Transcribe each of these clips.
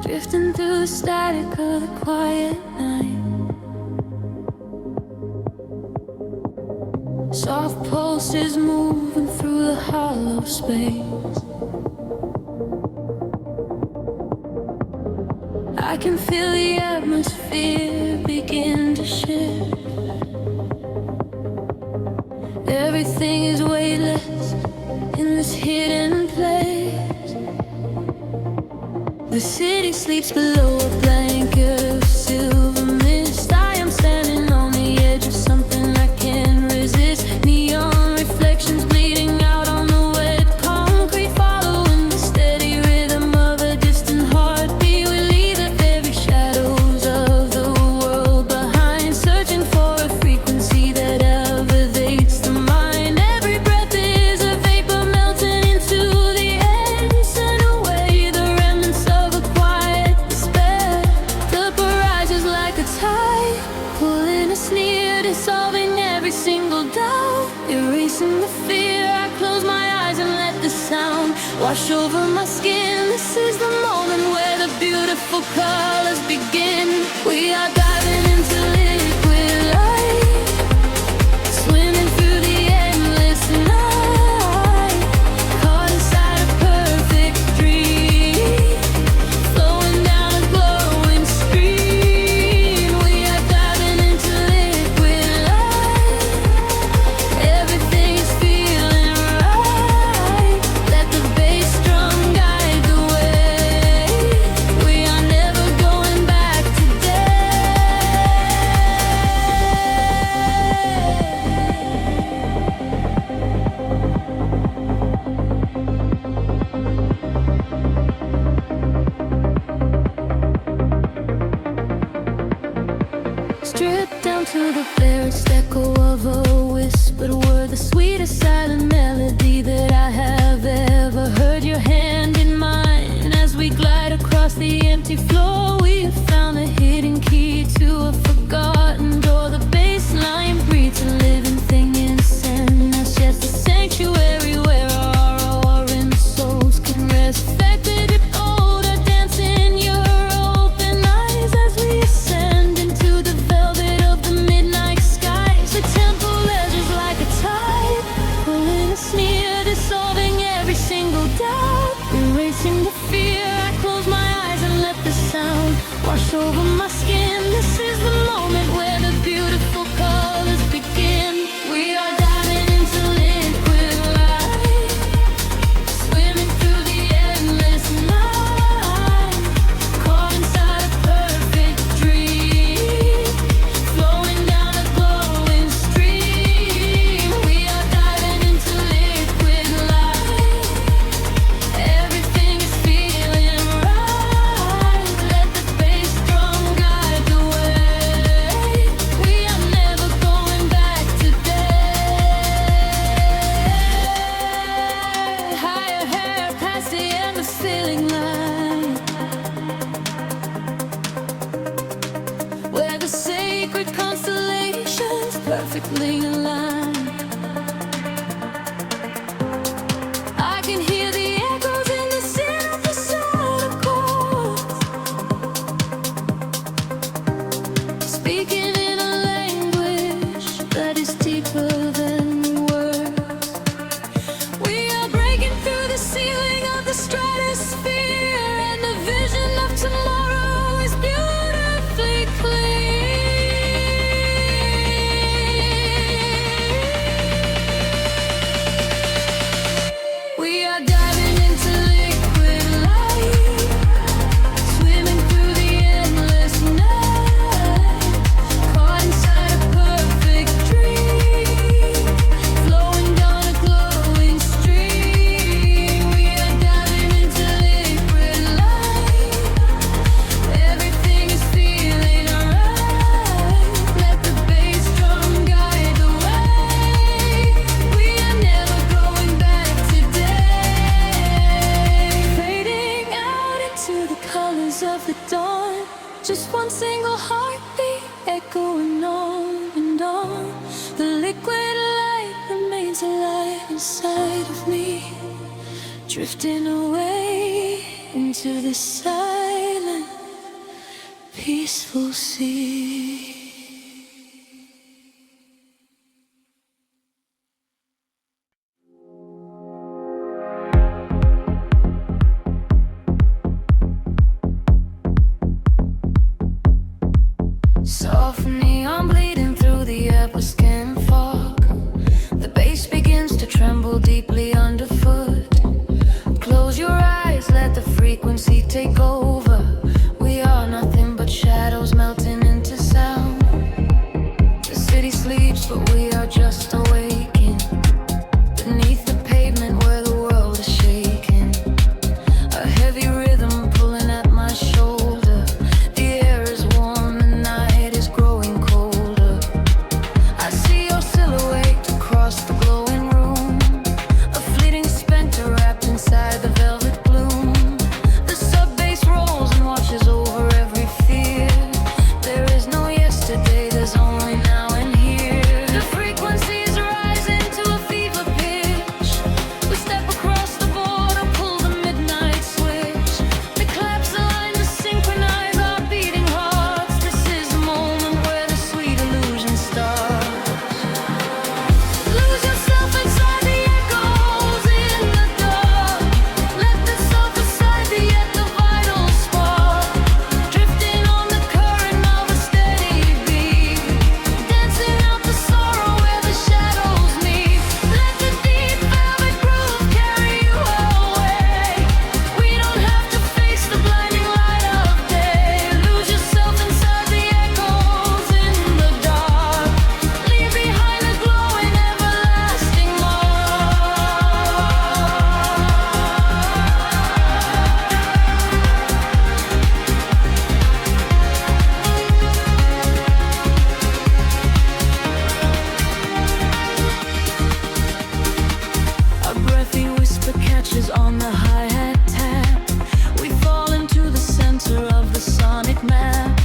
drifting through the static of the quiet night. Soft pulses moving through the hollow space. I can feel the atmosphere begin to shift. Everything is weightless in this hidden place. The city sleeps below a blanket of silver mist. I am standing on the edge of something I can't resist. Neon reflections bleeding out on the wet concrete, following the steady rhythm of a distant heartbeat. We leave the very shadows of the world behind, searching for a frequency that elevates the mind. Every breath is a vapor melting into the air, send away the remnants of a quiet despair. The barrage is like a tide, pulling us near, dissolving every single doubt, erasing the fear. I close my eyes and let the sound wash over my skin. This is the moment where the beautiful colors begin. We are diving into liquid light, swimming through the endless night, caught inside a perfect dream, flowing down a glowing stream. We are diving into liquid light, everything is feeling right. Let the bass drum guide the way. We are never going back today. Stripped down to the barest echo of a whispered word, the sweetest silent melody that I have ever heard. Your hand in mine as we glide across the empty floor. We have found a hidden key to a forgotten door. The bass line breathes a living thing inside us. Yes, a sanctuary where our roaring souls can rest. Affected older, dance in your open eyes as we ascend into the velvet of the midnight skies. The temple ledges like a tide, pulling us near, dissolving every single doubt, erasing the fear. I close my eyes and let the sound wash over my skin. This is the moment where the beautiful colors begin. We are diving into liquid light, swimming through the endless night, caught inside a perfect dream, flowing down a glowing stream. We are diving into liquid light, everything is feeling right. Let the bass drum guide the way. We are never going back today. Higher hair past the end of ceiling line, where the sacred constellations perfectly aligned. I can hear the echoes in the sin of the sound chords, speaking in a language that is deeper than words. We are breaking through the ceiling of the stratosphere, and the vision of tomorrow is beautifully clear. We are diving into liquid light, swimming through the endless night, caught inside a perfect dream, flowing down a glowing stream. We are diving into liquid light, everything is feeling right. Let the bass drum guide the way. We are never going back today. Fading out into the colors of the dawn, just one single heartbeat echoing on and on. The liquid light remains alive inside of me, drifting away. into the silent, peaceful sea. Soft neon bleeding through the upper skin fog. The bass begins to tremble deeply underfoot. Close your eyes, let the frequency take over. We are nothing but shadows melting into sound. The city sleeps, but we are just awaking. Beneath the pavement where the world is shaking. A heavy rhythm pulling at my shoulder. The air is warm, the night is growing colder. I see your silhouette across the glowing room. A fleeting specter wrapped inside the velvet gloom. The sub-bass rolls and washes over every fear. There is no yesterday, there's only now and here. The frequencies rise into a fever pitch. We step across the border, pull the midnight switch. The claps align to synchronize our beating hearts. This is the moment where the sweet illusion starts. Lose yourself inside the echoes in the dark. Let the self aside be at the vital spark. Drifting on the current of a steady beat. Dancing out the sorrow where the shadows meet. Let the deep velvet groove carry you away. We don't have to face the blinding light of day. Lose yourself inside the echoes in the dark. Leave behind the glowing everlasting A breathy whisper catches on the hi-hat tap. We fall into the center of the sonic map.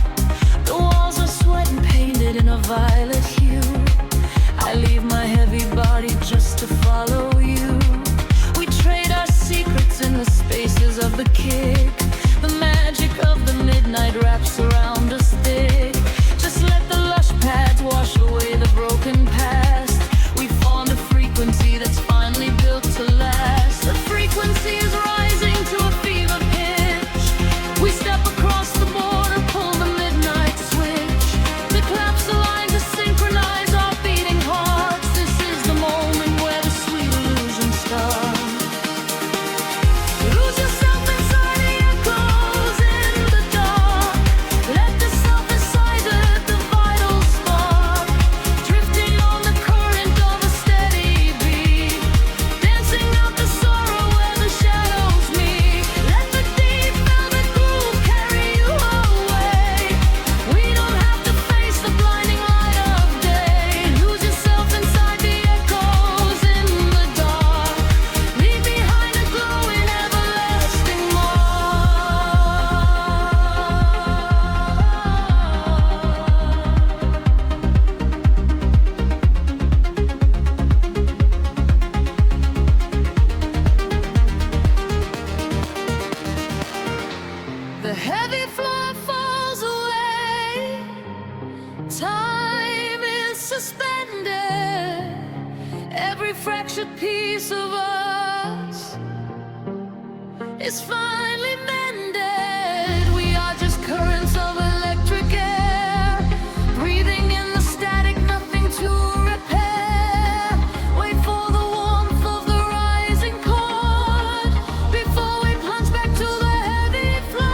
The walls are sweat and painted in a violet hue. I leave my heavy body just to follow you. We trade our secrets in the spaces of the kick. The magic of the midnight wraps around us thick. Just let the lush pads wash away the broken past. We found a frequency that's finally built to last. The frequency is rising to a fever pitch. We step across the border, pull the midnight switch. The claps align to synchronize our beating hearts. This is the moment where the sweet illusion starts. Lose yourself inside the echoes in the dark. Let the self aside at the vital spark. Drifting on the current of a steady beat. Dancing out the sorrow where the shadows meet. Let the deep velvet groove carry you away. We don't have to face the blinding light of day. Lose yourself inside the echoes in the dark. Leave behind a glowing everlasting mark. The heavy floor falls away. Time is suspended. Every fractured piece of us is finally mended. We are just currents of electric air, breathing in the static, nothing to repair. Wait for the warmth of the rising chord before we plunge back to the heavy floor.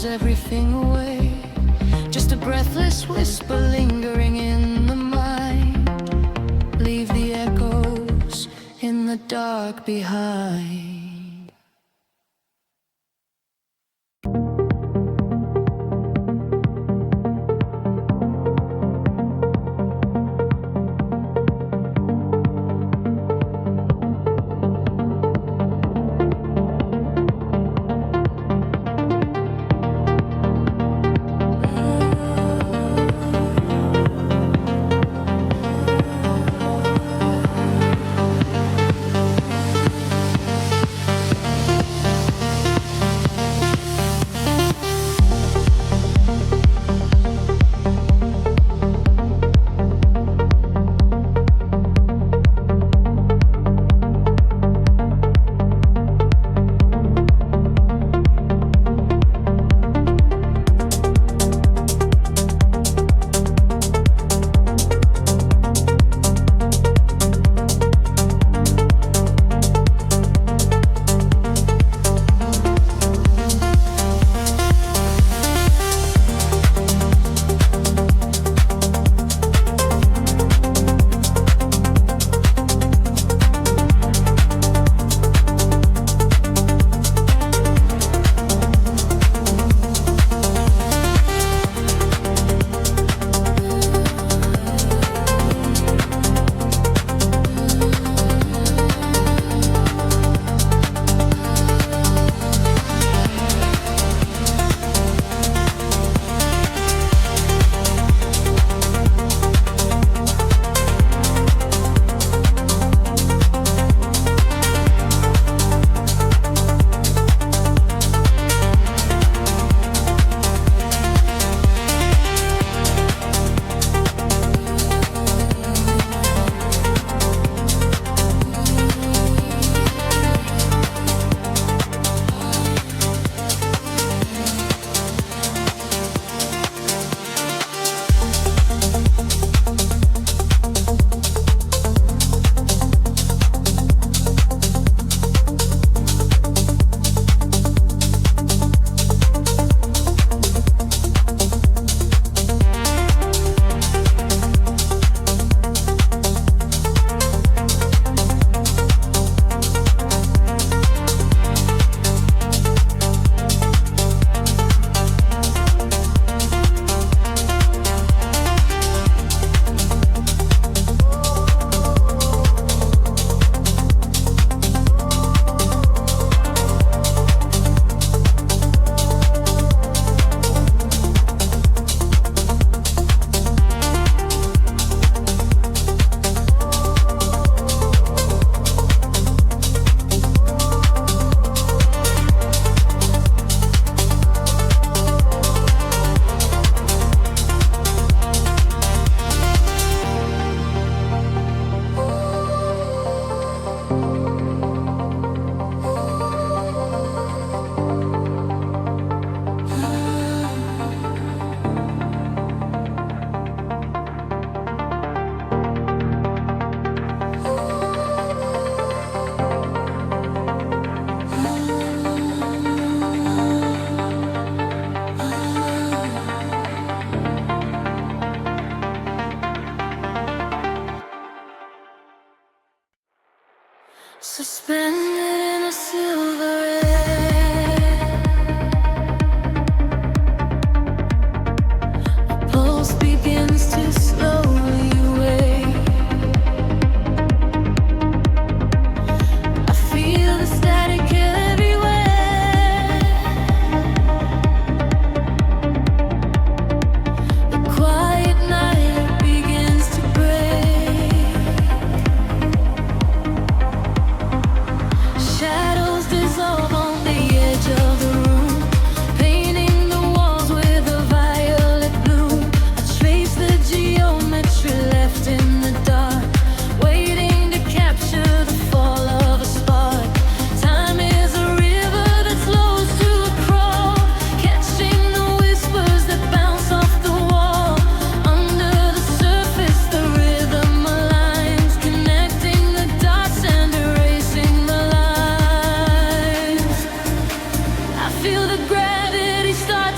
everything away. Just a breathless whisper lingering in the mind. Leave the echoes in the dark behind. Suspended in a silver air, my pulse begins to slowly wake. I feel the static everywhere. The quiet night begins to break. Shadows dissolve on the edge of the room, painting the walls with a violet bloom. I trace the geometry left in the dark, waiting to capture the fall of a spark. Time is a river that flows to a crawl, catching the whispers that bounce off the wall. Under the surface, the rhythm aligns, connecting the dots and erasing the lines. I feel the gravity start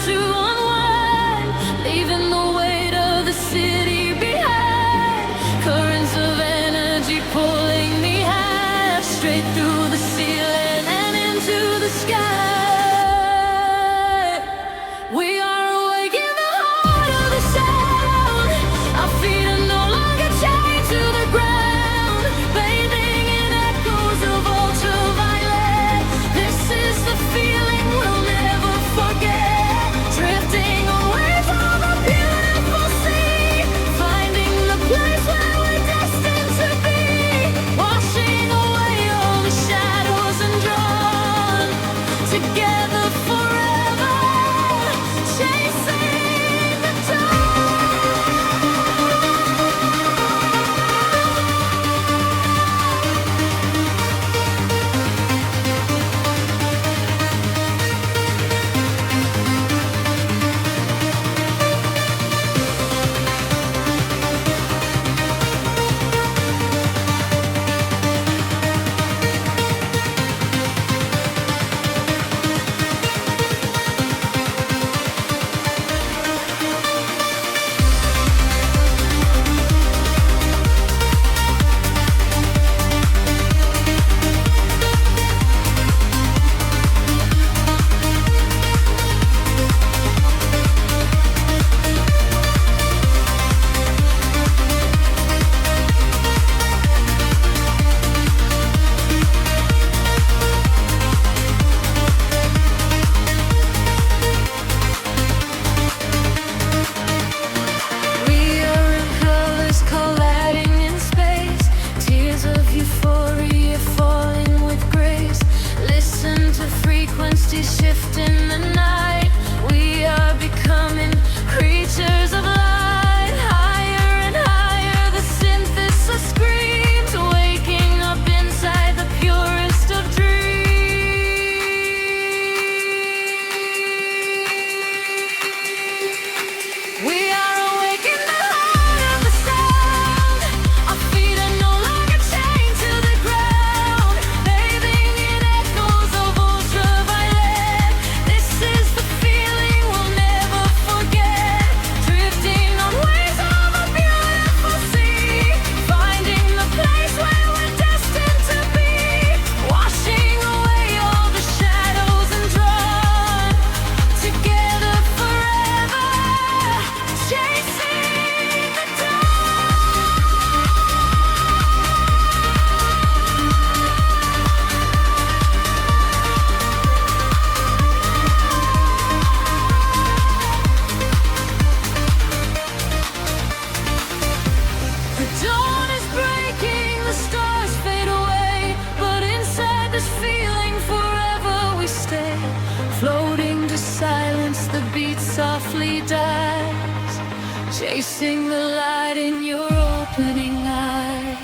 chasing the light in your opening eyes.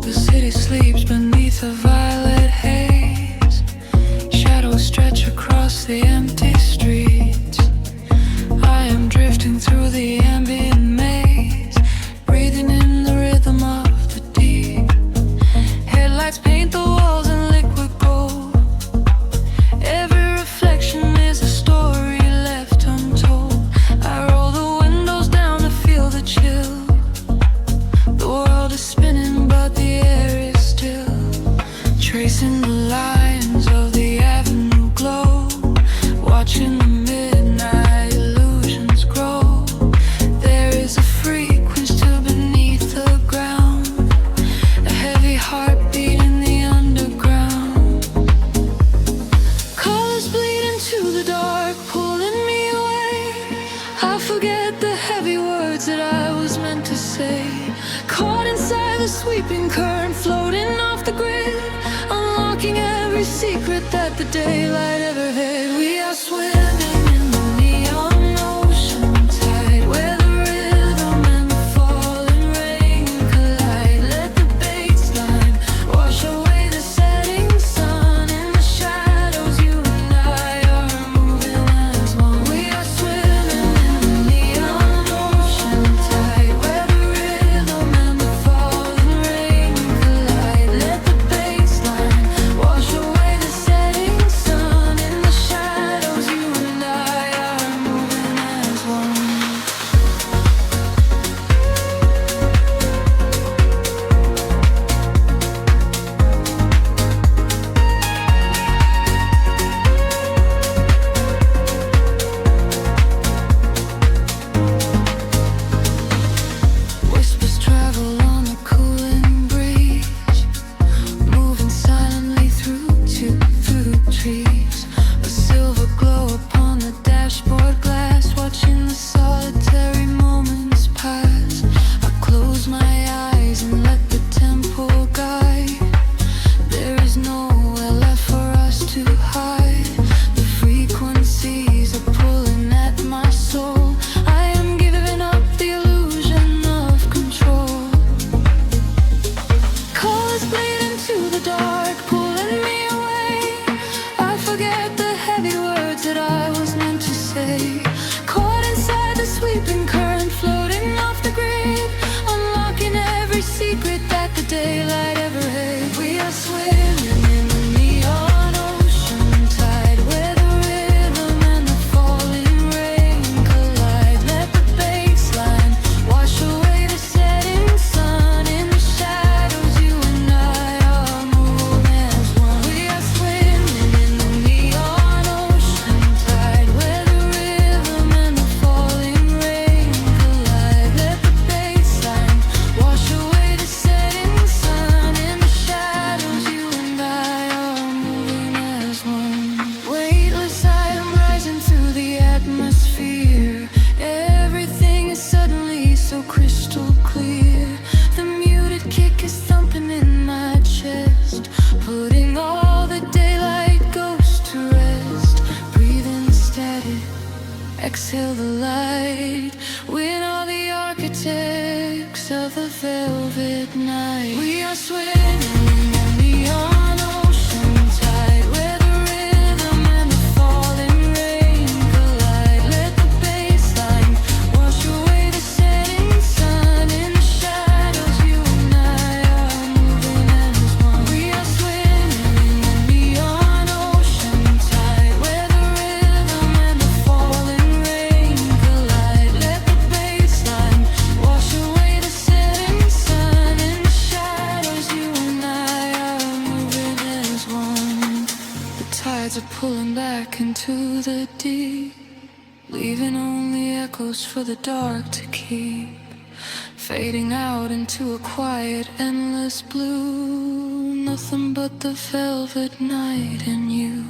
The city sleeps beneath a violet haze. Shadows stretch across the empty streets. I am drifting through the ambient maze, breathing in the rhythm of the deep. Headlights paint the walls in liquid gold. Every reflection is a story left untold. I roll the windows down to feel the chill. The world is spinning, but the air is still. Tracing the lines of the avenue glow, watching the midnight illusions grow. There is a frequency still beneath the ground, a heavy heartbeat in the underground. Colors bleed into the dark, pulling me away. I forget the heavy words that I was meant to say. Caught inside the sweeping current, floating off the grid, unlocking every secret that the daylight ever hid. We are swimming in the neon ocean tide, where the rhythm and the falling rain collide. Let the baseline wash away the setting sun. In the shadows, you and I are moving as one. We are swimming in the neon ocean tide, where the rhythm and the falling rain collide. Let the baseline wash away the setting sun. In the shadows, you and I are moving as one. Whispers travel on the cooling breeze, moving silently through trees. A silver glow upon the dashboard glass, watching the solitary moments pass. I close my eyes and let the tempo guide. There is nowhere left for us to hide. The frequencies are pulling at my soul. I am giving up the illusion of control. Colors bleed into the dark, pulling me away. I forget the heavy words that I was meant to say. Caught inside the sweeping current, floating off the grid, unlocking every secret that the daylight ever hid. We are swimming in the neon ocean tide, where the rhythm and the falling rain collide. Let the baseline wash away the setting sun. In the shadows, you and I are moving as one. We are swimming in the neon ocean tide, where the rhythm and the falling rain collide. Let the baseline wash away the setting sun. In the shadows, you and I are moving as one. Weightless, I am rising through the atmosphere. Everything is suddenly so crystal clear. The muted kick is thumping in my chest, putting all the daylight ghosts to rest. Breathing steady, exhale the light. We're all the architects of the velvet night. We are swimming in the neon ocean tide, where the rhythm and the falling rain collide. Let the baseline wash away the setting sun. In the shadows, you and I are moving as one. We are swimming in the neon ocean tide, where the rhythm and the falling rain collide. Let the baseline wash away the setting sun. In the shadows, you and I are moving as one. The tides are pulling back into the deep, leaving only echoes for the dark to keep. Fading out into a quiet, endless blue. Nothing but the velvet night and you.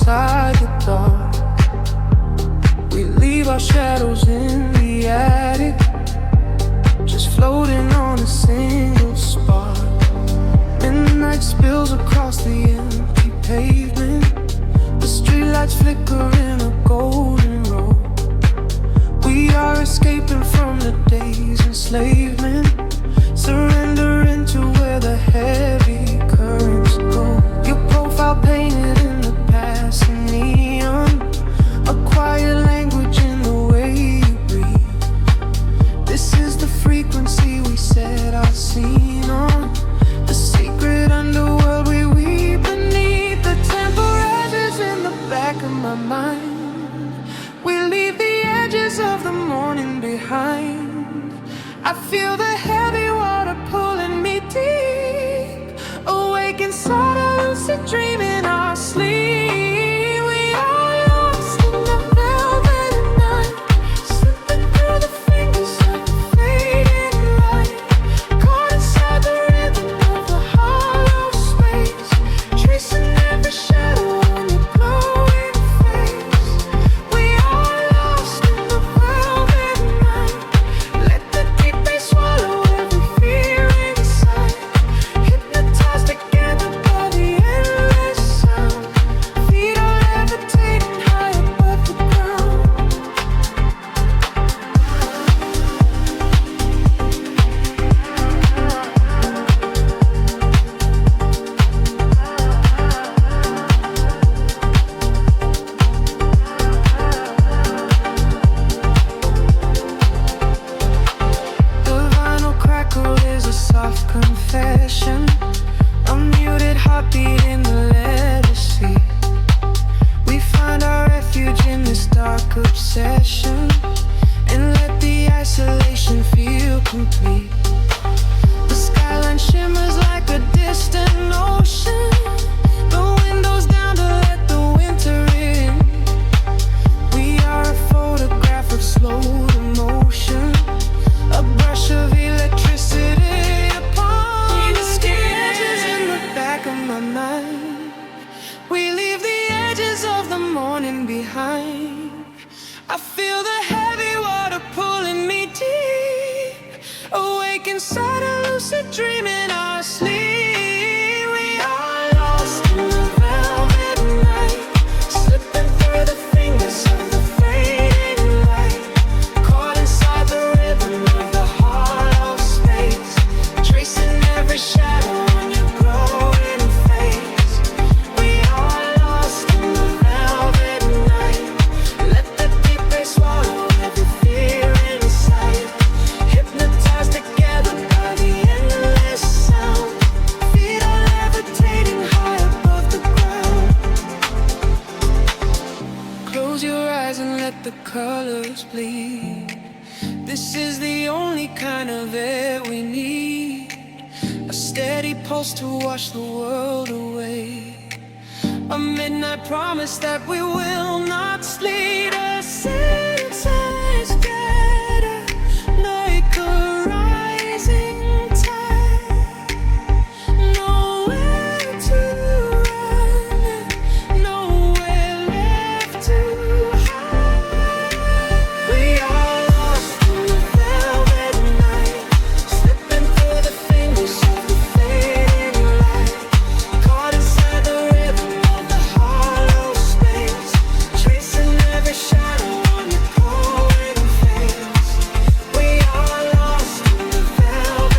inside the dark. We leave our shadows in the attic, just floating on a single spark. Midnight spills across the empty pavement. The streetlights flicker in a golden row. We are escaping from the day's enslavement, surrendering to where the heavy currents go. Your profile painted in the passing neon, a quiet language in the way you breathe. This is the frequency we set our scene on, the secret underworld we weave beneath. The temperatures in the back of my mind. We leave the edges of the morning behind. I feel the heavy water pulling me deep, awake inside a lucid dream in our sleep. We are lost in the velvet night, slipping through the fingers of the fading light, caught inside the rhythm of the hollow space, tracing every shadow on your glowing face. We are lost in the velvet night. Let the deep bass swallow every fear inside, hypnotized together by the endless sound. Feet are levitating high above the ground. The vinyl crackle is a soft confession, a muted heartbeat in the letter C. We find our refuge in this dark obsession, and let the isolation feel complete. The skyline shimmers like a distant ocean, the windows down to let the winter in. We are a photograph of slow emotion, a brush of electricity upon the sketches in the back of my mind. We leave the edges of the morning behind. I feel the heavy water pulling me deep, awake inside a lucid dream in our sleep. We are lost in the velvet night, slipping through the fingers of the fading light, caught inside the rhythm of the hollow space, tracing every shadow on your glowing face. We are lost in the velvet night. Let the deep bass swallow every fear inside, hypnotized together by the endless sound. Feet are levitating high above the ground. Close your eyes and let the colors bleed. This is the only kind of air we need, a steady pulse to wash the world away, a midnight promise that we will not sleep. A senses gather like a rising tide, nowhere to run, nowhere left to hide. We are lost in the velvet night, slipping through the fingers of the fading light, caught inside the rhythm of the hollow space, tracing every shadow on your glowing face. We are lost in the velvet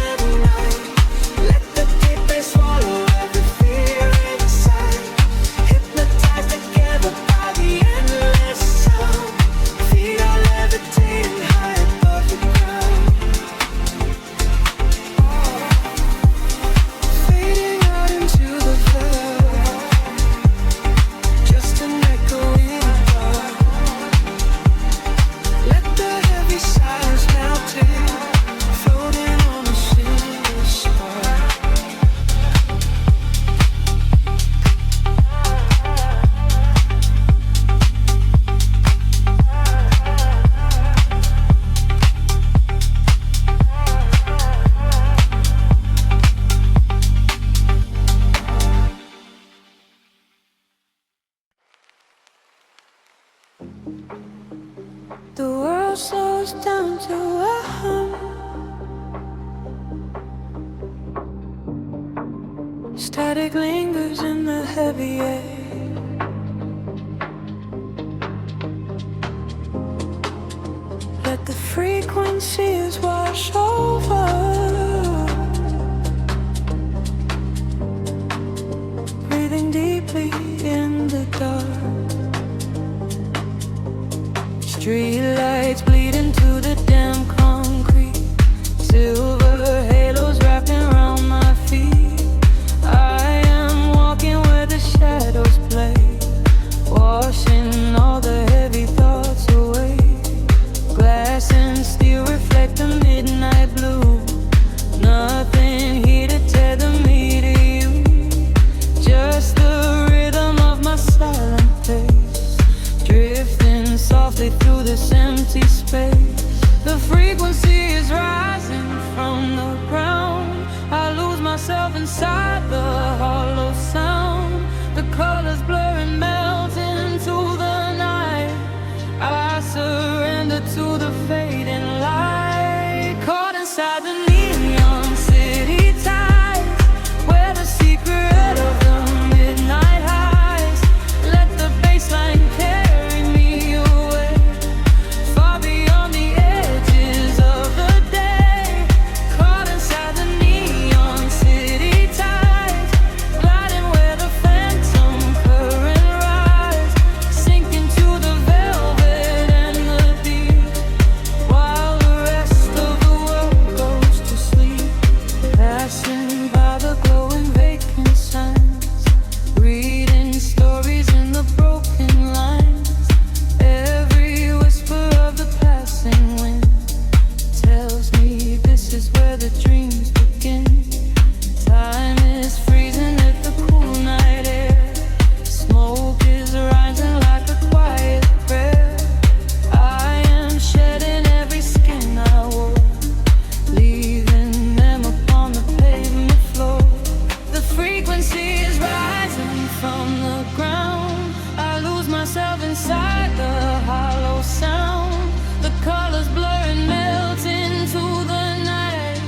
The world slows down to a hum. Static lingers in the heavy air. Let the frequencies wash over. Breathing deeply in the dark. Street lights bleed into the damn concrete. Silver halos wrapping around my feet. I am walking where the shadows play, washing all the heavy thoughts away. Glass and steel reflect the midnight blue. Nothing here to tether me to you. Just the rhythm of my silent pace, drifting softly through this empty space. The frequency is rising from the ground. I lose myself inside the hollow sound. The colors blur and melt into the night. I surrender to the fading light. Caught inside the neon city tides, where the secret of the midnight highs. Let the bassline carry me away, far beyond the edges of the day. Caught inside the neon city tides, gliding where the phantom current rise, sinking to the velvet and the deep, while the rest of the world goes to sleep. Passing by the glowing vacant signs, reading stories in the broken lines. Every whisper of the passing wind tells me this is where the dreams begin. Time is freezing at the cool night air. Smoke is rising like a quiet prayer. I am shedding every skin I wore, leaving them upon the pavement floor. The frequency is rising from the ground. I lose myself inside the hollow sound. The colors blur and melt into the night.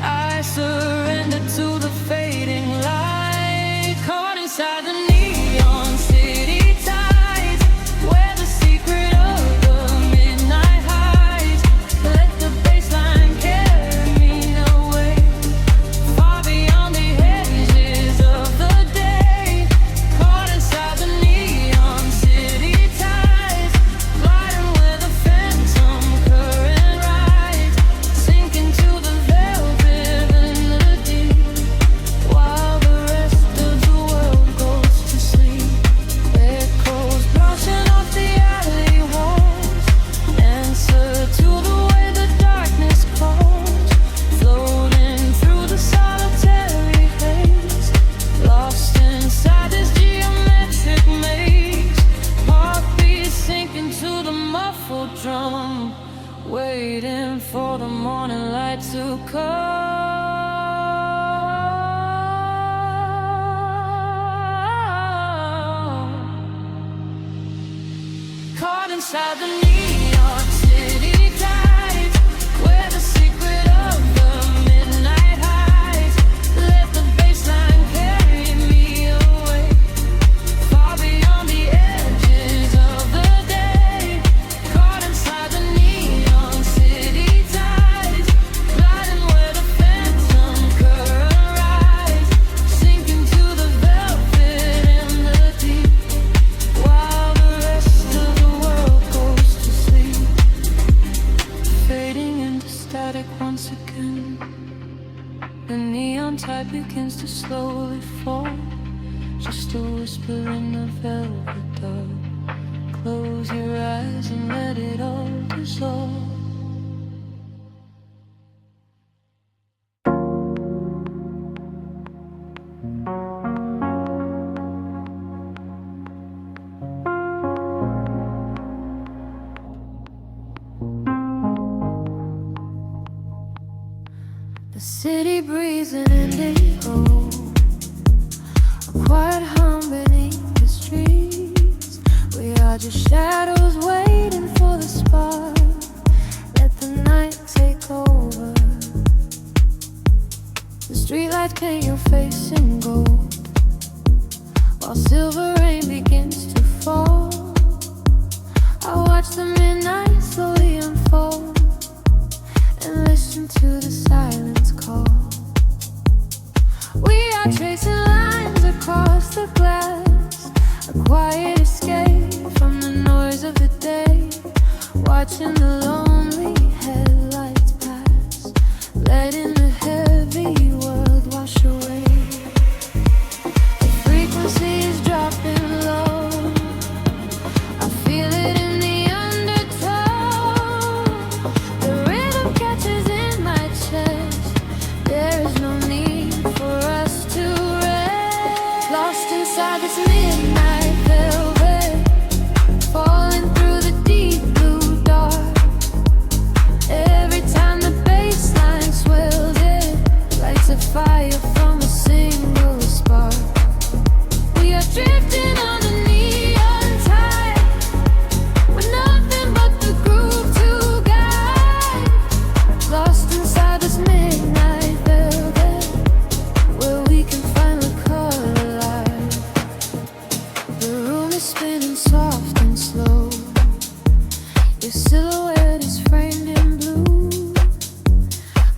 I surrender to the fading light. Caught inside the neon city tides, where the secret of the midnight hides. Let the bassline carry me away, far beyond the edges of the day. Caught inside the neon city tides, gliding where the phantom current rides, sinking to the velvet and the deep, while the rest of the world goes to sleep. Echoes brushing off the alley walls, answer to the way the darkness calls, floating through the solitary haze, lost inside this geometric maze. Heartbeats sinking to the muffled drum, waiting for the morning light to come. Caught inside the neon city tides, where the secret of the midnight hides. Let the bassline carry me away, far beyond the edges of the day. Caught inside the neon city tides, gliding where the phantom current rise, sinking to the velvet and the deep, while the rest of the world goes to sleep. Fading into static once again. The neon tide begins to slowly fall, just a whisper in the velvet dark. Close your eyes and let it all dissolve. The city breathes an indigo, a quiet hum beneath the streets. We are just shadows waiting paint your face in gold while silver rain begins to fall. I watch the midnight slowly unfold and listen to the silence call. We are tracing lines across the glass, a quiet escape from the noise of the day, watching the lonely headlights pass, letting the heavy world wash away. The frequency is dropping low, I feel it in the undertow. The rhythm catches in my chest, there is no need for us to rest. Lost inside this midnight velvet, falling through the deep blue dark. Every time the bass line swells, it lights a fire from a single spark. We are drifting on the neon tide, with nothing but the groove to guide. Lost inside this midnight velvet, where we can finally collide. The room is spinning soft and slow, your silhouette is framed in blue,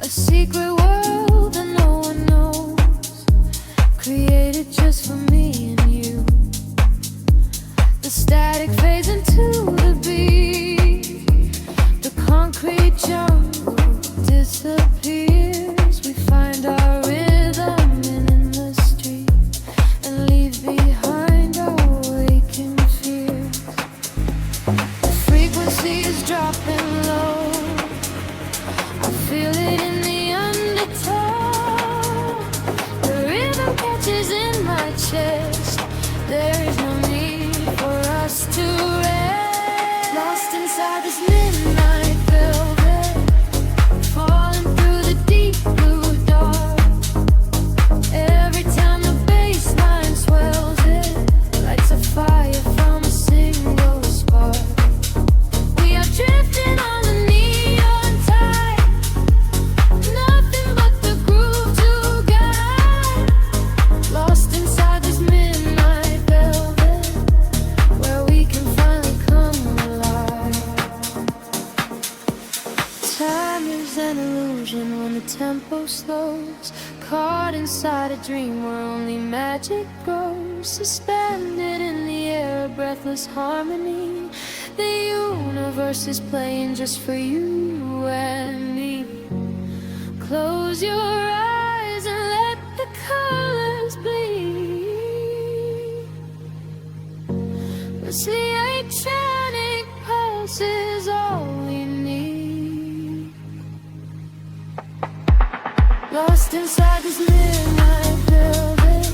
a secret world that no one knows, created just for me and you. The static fades into the beat, the concrete jungle disappears. We find our rhythm in the street and leave behind our waking fears. The frequency is dropping low, I feel it in the undertow. The rhythm catches in my chest, there is no need for us to rest. Lost inside this midnight velvet, falling through the deep blue dark. Every time the bass line swells, it lights a fire from a single spark. We are drifting on the neon tide, nothing but the groove to guide. Lost inside this midnight velvet, where we can finally come alive. Time is an illusion when the tempo slows, caught inside a dream where only magic grows. Suspended in the air, a breathless harmony. The universe is playing just for you and me. Close your eyes and let the colors bleed. It's the electronic pulse is all we need. Lost inside this midnight velvet,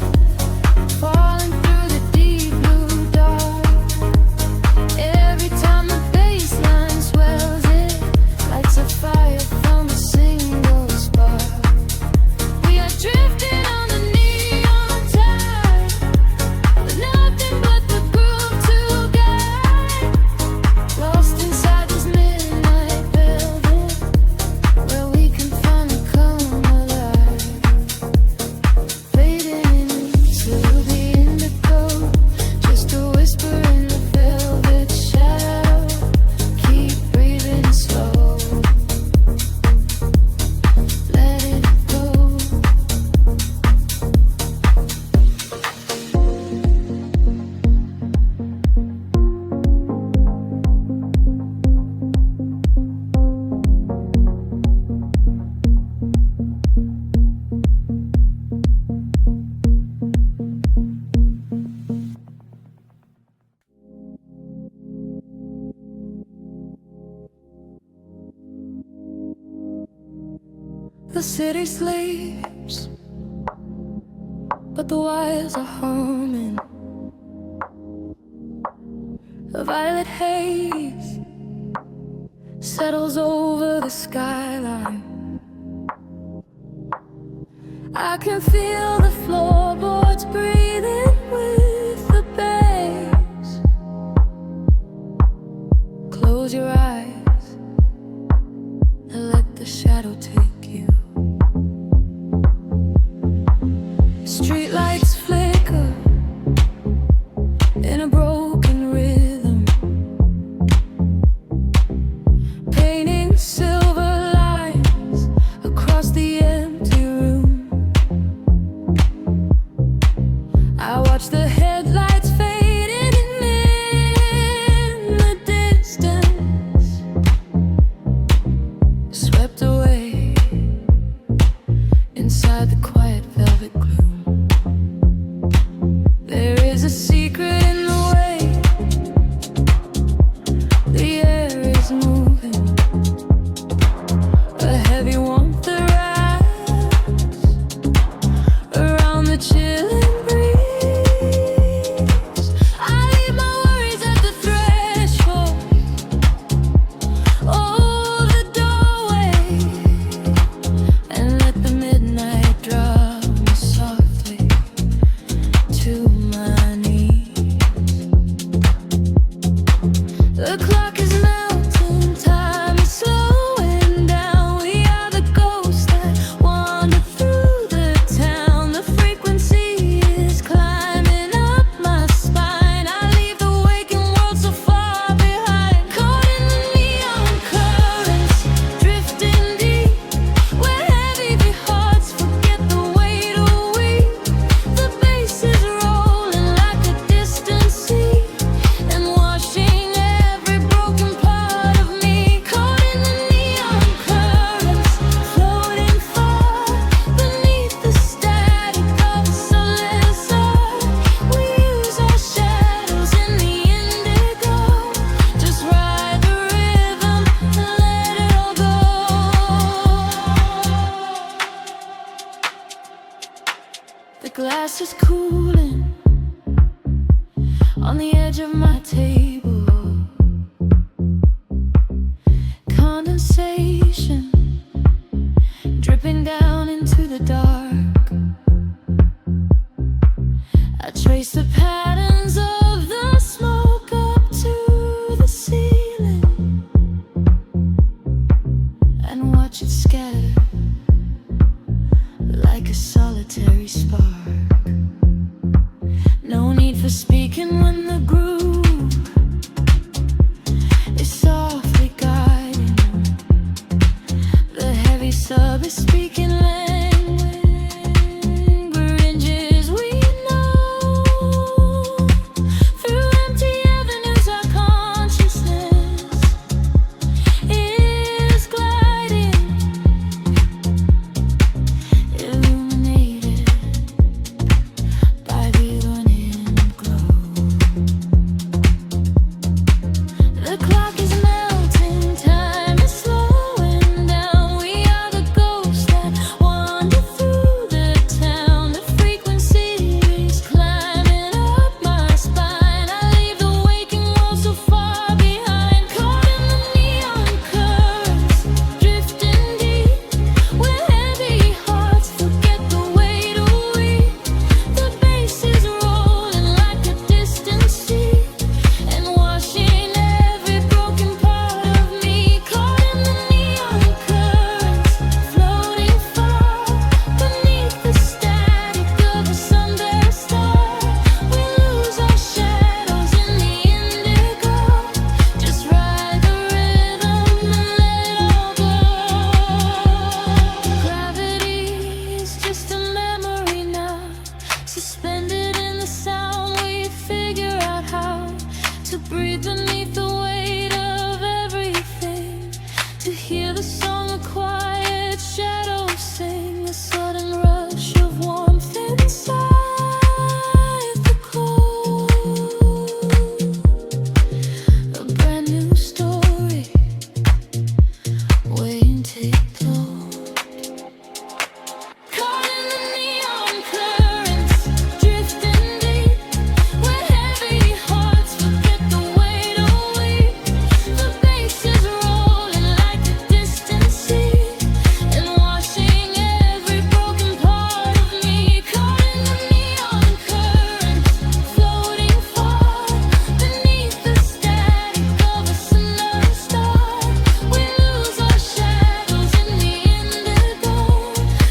falling through the deep blue dark. Every time the bass line swells, it lights a fire from a single spark. We are drifting on the neon tide, with nothing but the groove to guide. Lost inside this midnight velvet, where we can finally come alive. Fading into the indigo, just a whisper in the velvet shadow. Keep breathing slow, let it go. The city sleeps, but the wires are humming. A violet haze settles over the skyline. I can feel the floorboards breathing with the bass. Close your eyes and let the shadow take you. glass is cooling on the edge of my table. Condensation dripping down into the dark. I trace the patterns of the smoke up to the ceiling and watch it scatter like a solitary spark. No need for speaking when the groove is softly guiding. The heavy sub is speaking languages we know. Through empty avenues our consciousness is gliding, illuminated by the running glow. The clock is melting, time is slowing down. We are the ghosts that wander through the town. The frequency is climbing up my spine. I leave the waking world so far behind. Caught in the neon currents, drifting deep, where heavy hearts forget the weight of we. The bass is rolling like a distant sea and washing every broken part of me. Caught in the neon currents, floating far beneath the static of a sunburst star. We lose our shadows in the indigo. Just ride the rhythm and let it all go. Gravity is just a memory now, suspended in the sound. We figure out how to breathe beneath the weight of everything, to hear the song of quiet shadows sing, a sudden rush of warmth inside the cold. A brand new story waiting to explode. Caught in the neon currents, drifting deep, where heavy hearts forget the weight of we. The bass is rolling like a distant sea and washing every broken part of me. Caught in the neon currents, floating far beneath the static of a sunlit star. We lose our shadows in the indigo.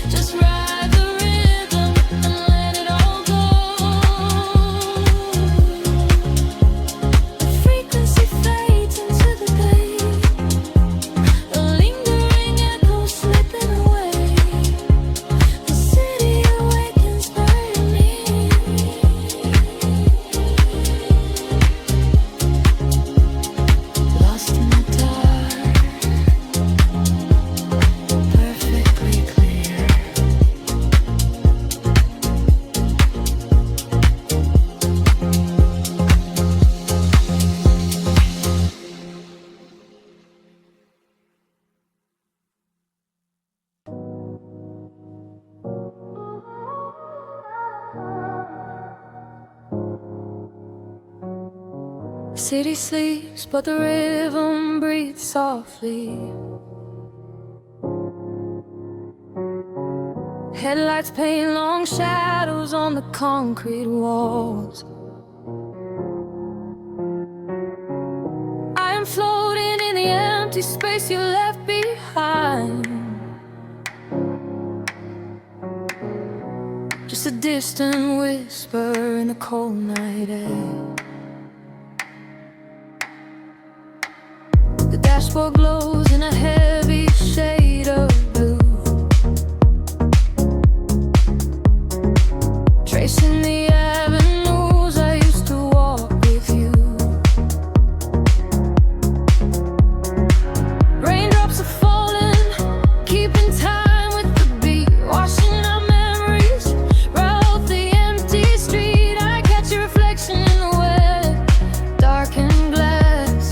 Just ride the rhythm and let it all go. The frequency fades into the day, a lingering echo slipping away. The city awakens burning me. Lost in the dark, perfectly clear. City sleeps, but the rhythm breathes softly. Headlights paint long shadows on the concrete walls. I am floating in the empty space you left behind. Just a distant whisper in the cold night air. The dashboard glows in a heavy shade of blue, tracing the avenues I used to walk with you. Raindrops are falling, keeping time with the beat, washing our memories right off the empty street. I catch your reflection in the wet, darkened glass.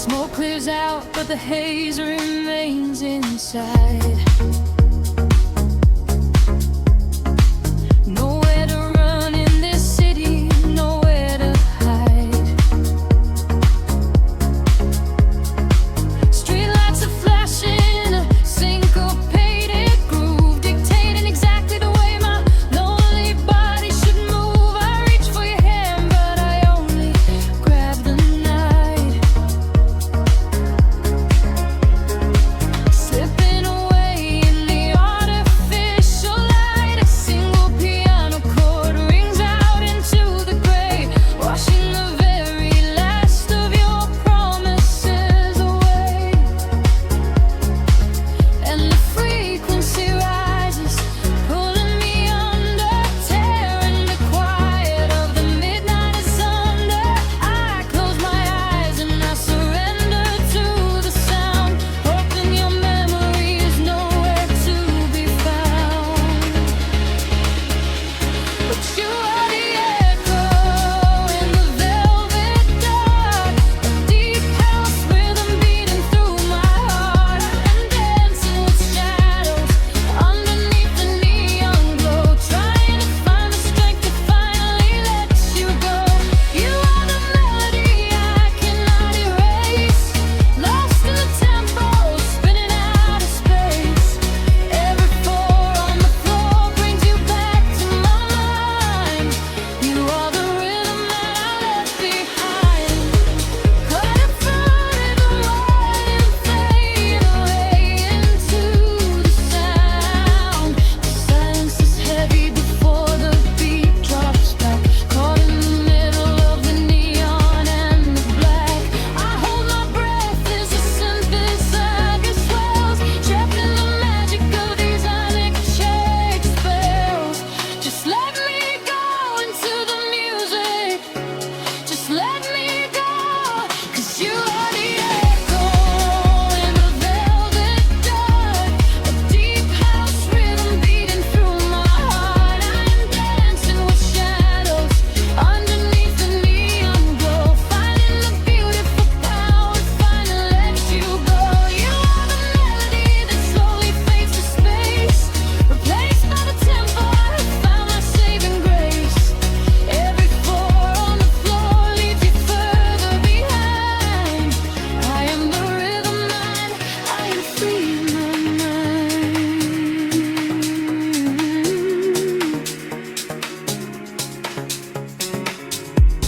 Smoke clears out, but the haze remains inside. Nowhere to run in this city, nowhere to hide. Streetlights are flashing, a syncopated groove, dictating exactly the way my lonely body should move. I reach for your hand, but I only grab the night. Slipping away in the artificial light, a single piano chord rings out into the gray, washing the very last of your promises away. And the frequency rises, pulling me under, tearing the quiet of the midnight asunder. I close my eyes and I surrender to the sound, hoping your memory is nowhere to be found. But you are the echo in the velvet dark, a deep house rhythm beating through my heart. I'm dancing with shadows underneath the neon glow, trying to find the strength to finally let you go. You are the melody I cannot erase, lost in the tempo, spinning out of space. Every four on the floor brings you back to my mind. You are the rhythm that I left behind. Caught in front of the light and fade away into the sound. The silence is heavy before the beat drops back. Caught in the middle of the neon and the black. I hold my breath as the synthesizer swells, trapped in the magic of these electric spells. Just let me go into the music. Just let me go, 'cause you are the echo in the velvet dark, a deep house rhythm beating through my heart. I am dancing with shadows underneath the neon glow, finding the beautiful power, finally let you go. You are the melody that slowly fades to space, replaced by the tempo. I have found my saving grace. Every four on the floor leaves you further behind. I am the rhythm mind, I am free in my mind.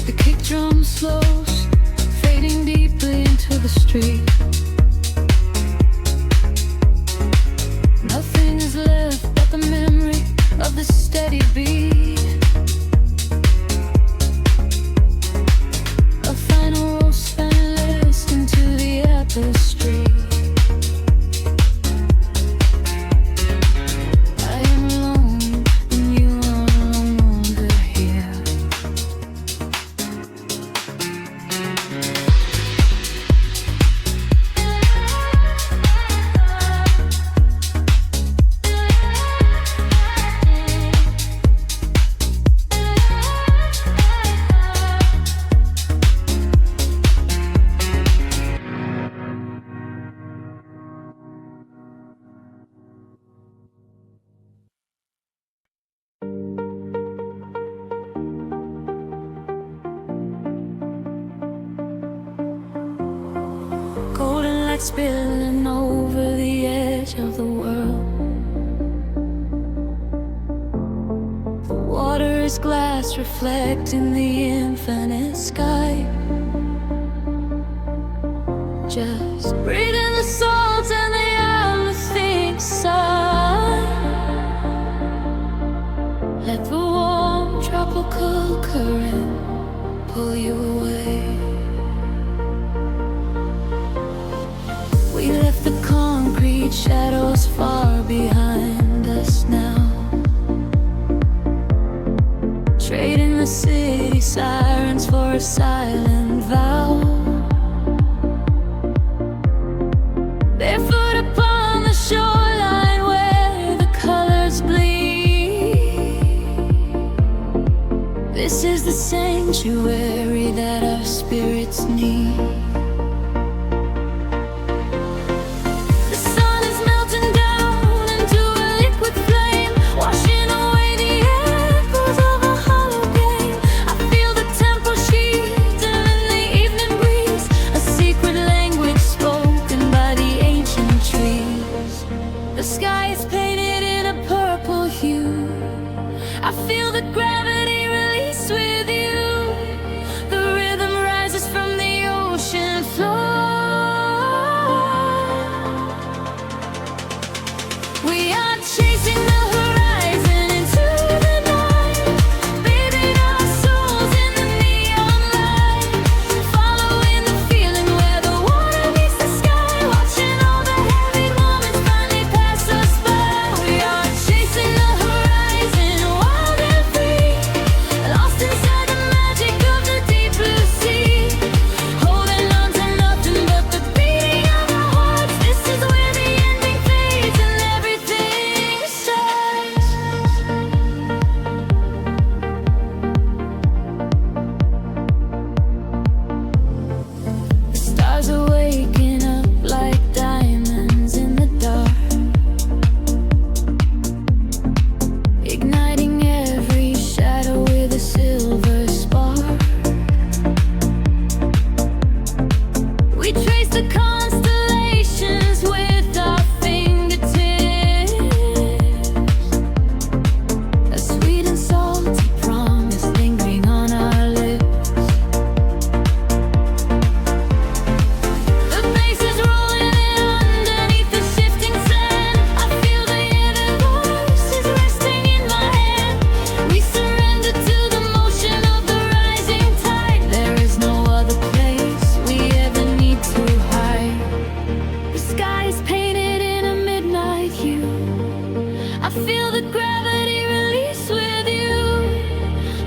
The kick drum slows, fading deeply into the street. Nothing is left but the memory of the steady beat. A final rose finalist into the tapestry. I am alone and you are no longer here. Golden light spilling over the edge of the world. The water is glass reflecting the infinite sky. Just breathing the salt and the everything sigh. Let the warm tropical current pull you away. We left the concrete shadows far behind us now, trading the city sirens for a silent vow. Barefoot upon the shoreline where the colors bleed. This is the sanctuary that our spirits need. We trace the constellations with our fingertips. A sweet and salty promise lingering on our lips. The bass is rolling in underneath the shifting sand. I feel the universe is resting in my hand. We surrender to the motion of the rising tide. There is no other place we ever need to hide. The sky is painted in a midnight hue. I feel the gravity release with you.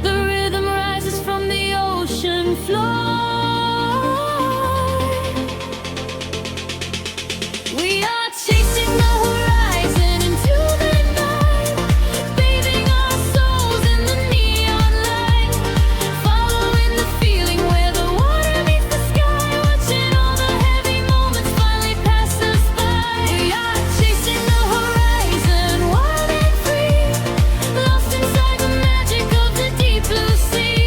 The rhythm rises from the ocean floor. We are chasing the horizon into the night, bathing our souls in the neon light, following the feeling where the water meets the sky, watching all the heavy moments finally pass us by. We are chasing the horizon, wild and free, lost inside the magic of the deep blue sea,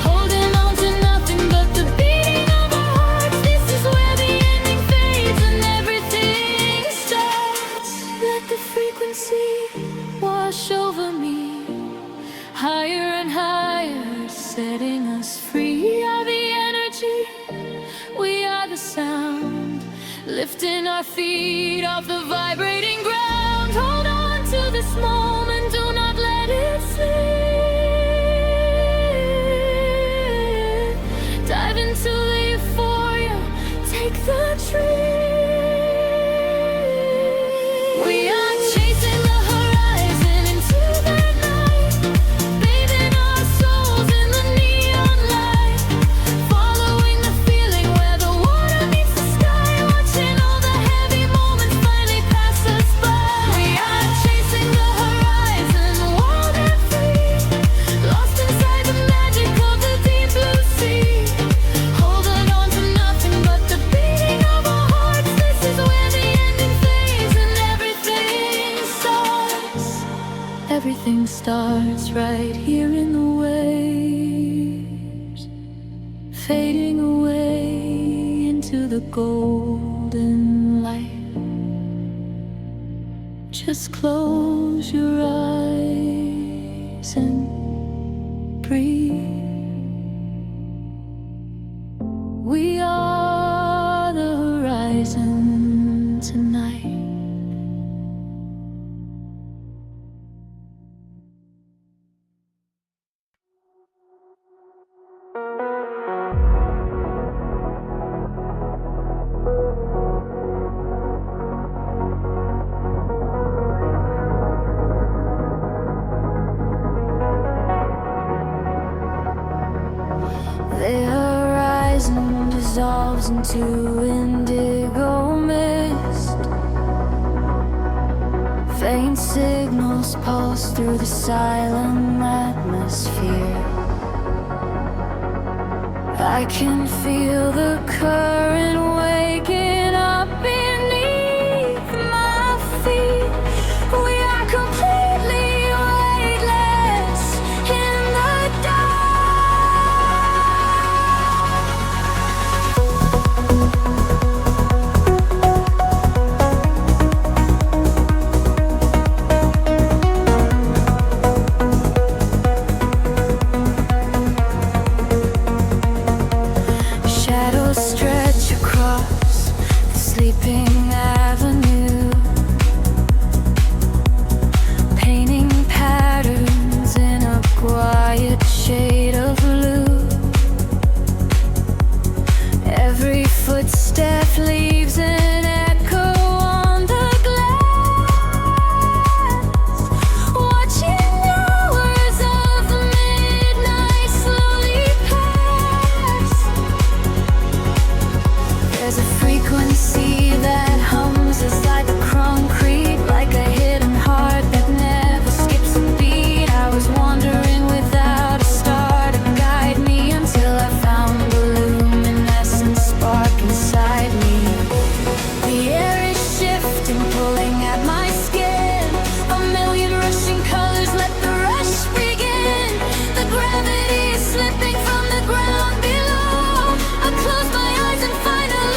holding on to nothing but the beating of our hearts. This is where the ending fades and everything starts. Let the frequency wash over me, higher and higher, setting us free. We are the energy, we are the sound, lifting our feet off the vibrating ground. Hold on to this moment, do not let it slip. Dive into the euphoria, take the trip. We are chasing the horizon into the night, bathing our souls in the neon light, following the feeling where the water meets the sky, watching all the heavy moments finally pass us by. We are chasing the horizon, wild and free, lost inside the magic of the deep blue sea, holding on to nothing but the beating of our hearts. This is where the ending fades and everything starts. Everything starts right here in the waves, fading away into the golden light. Just close your eyes and breathe. We are the horizon tonight. The horizon dissolves into indigo mist. Faint signals pulse through the silent atmosphere. I can feel the current waking up beneath my feet. We are completely weightless in the shadows stretch across the sleeping avenue, painting patterns in a quiet shade of blue. Every footstep leaves an echo on the glass, watching hours of the midnight slowly pass. There's a frequency that hums inside the concrete, like a hidden heart that never skips a beat. I was wandering without a star to guide me until I found the luminescent spark inside me. The air is shifting, pulling at my skin. A million rushing colors, let the rush begin. The gravity is slipping from the ground below. I close my eyes and finally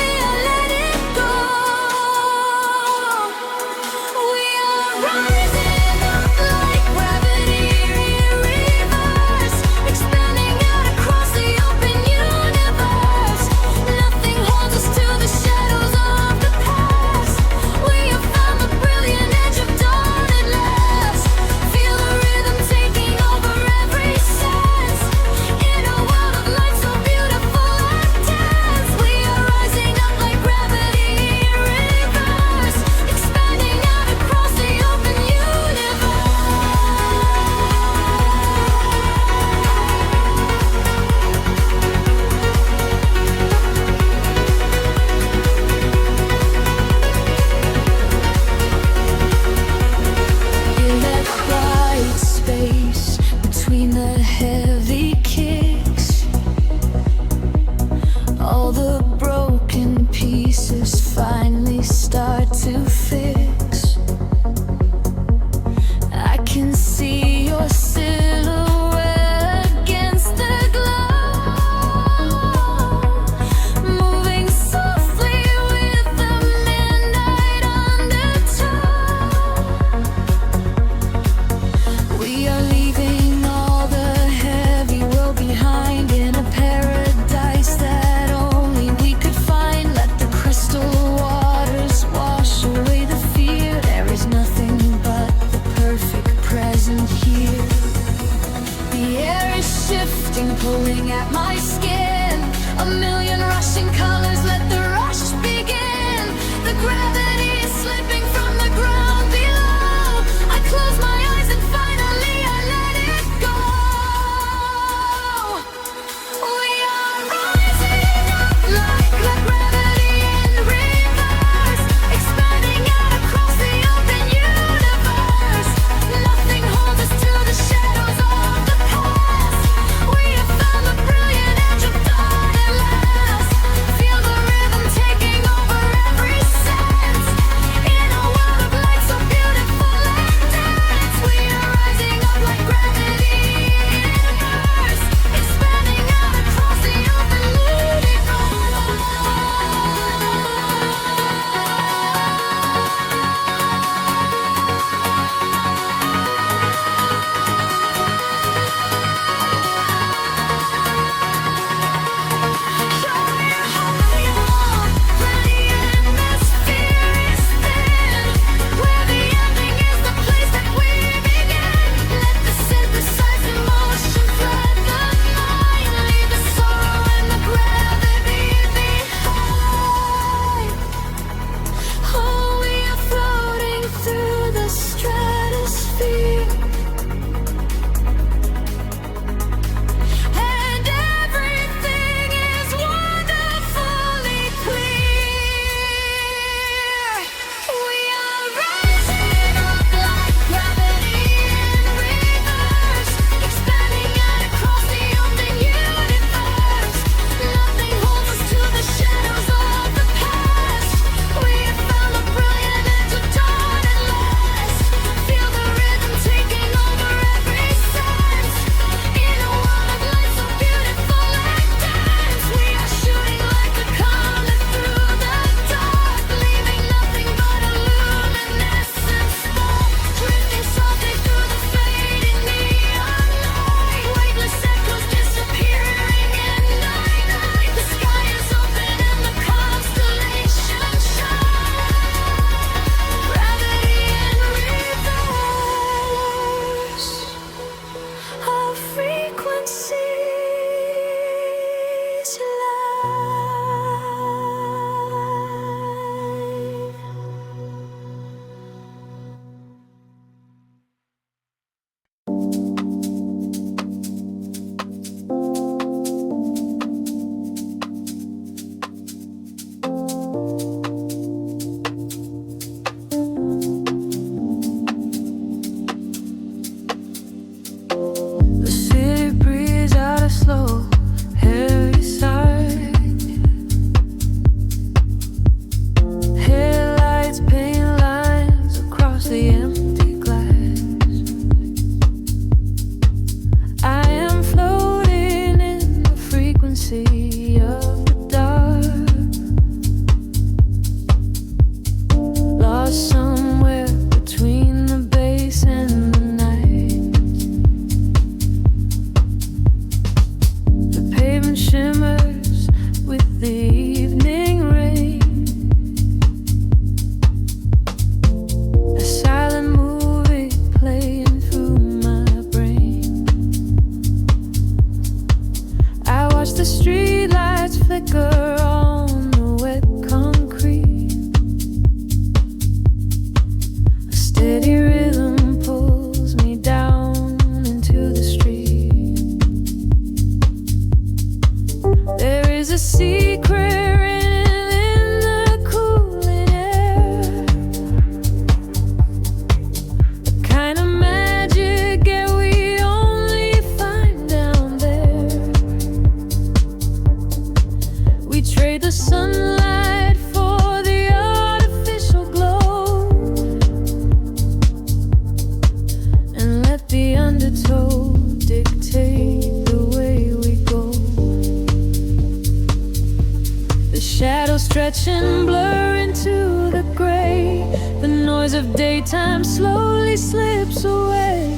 stretch and blur into the gray. The noise of daytime slowly slips away.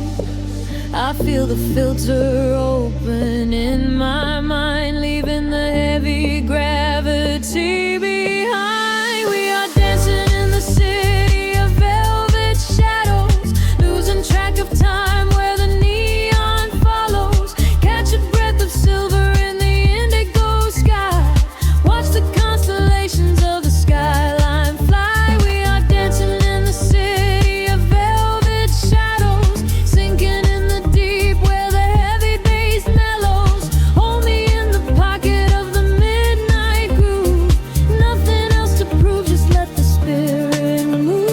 I feel the filter open in my mind, leaving the heavy gravity behind. We are dancing in the city of velvet shadows, losing track of time where the neon follows. Catch a breath of silver in the indigo sky. Watch the constellations of the skyline fly. We are dancing in the city of velvet shadows, sinking in the deep where the heavy bass mellows. Hold me in the pocket of the midnight groove. Nothing else to prove, just let the spirit move.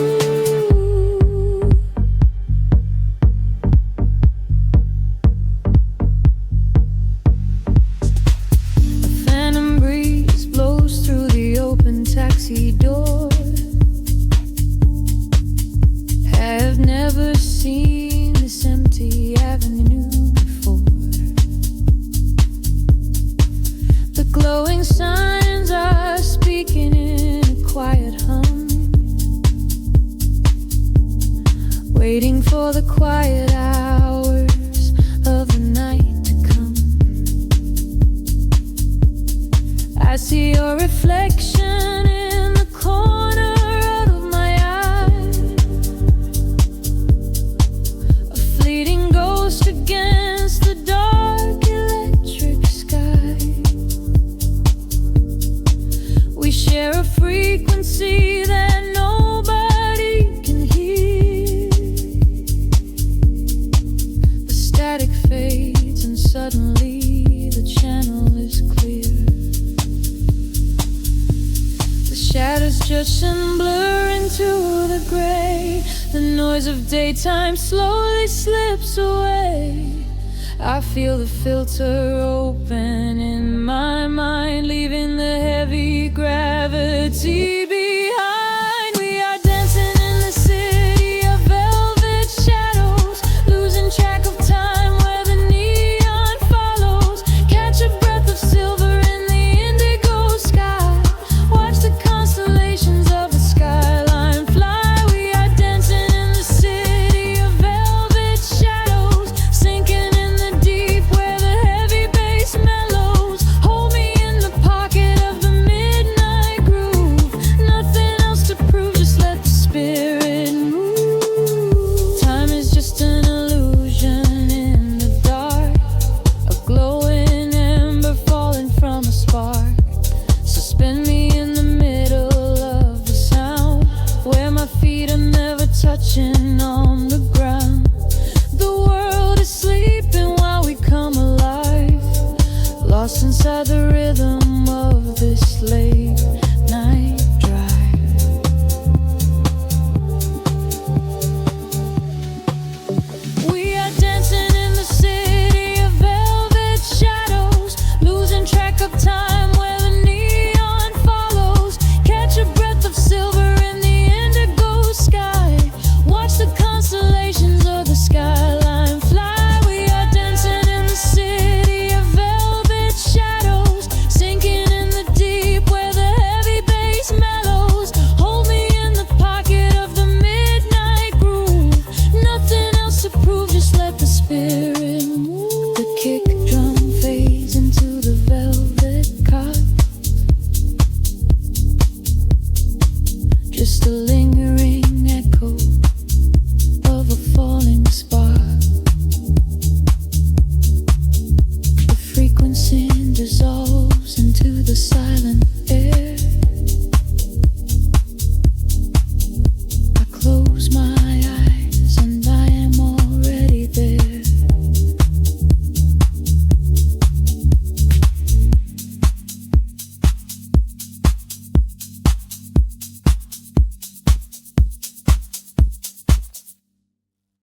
A phantom breeze blows through the open taxi door. Have never seen this empty avenue before. The glowing signs are speaking in a quiet hum, waiting for the quiet hours of the night to come. I see your reflection in the corner of my eye, a fleeting ghost against the dark electric sky. We share a frequency that nobody can hear. The static fades and suddenly the channel is clear. The shadows just and blur into the gray. The noise of daytime slowly slips away. I feel the filter open in my mind, leaving the heavy gravity behind. We are dancing in the city of velvet shadows, losing track of time where the neon follows. Catch a breath of silver in the indigo sky. Watch the constellations of the skyline fly. We are dancing in the city of velvet shadows, sinking in the deep where the heavy bass mellows. Hold me in the pocket of the midnight groove. Nothing else to prove, just let the spirit move. Time is just an illusion in the dark, a glowing ember falling from a spark. Suspend me in the middle of the sound, where my feet are never touching on the ground. The world is sleeping while we come alive, lost inside the rhythm of this late night drive. We are dancing in the city of velvet shadows, losing track of time where the neon follows. Catch a breath of silver in the indigo sky. Watch the constellations of the skyline fly. We are dancing in the city of velvet shadows, sinking in the deep where the heavy bass mellows. Hold me in the pocket of the midnight groove. Nothing else to prove, just let the spirit move. The kick drum fades into the velvet cot, just a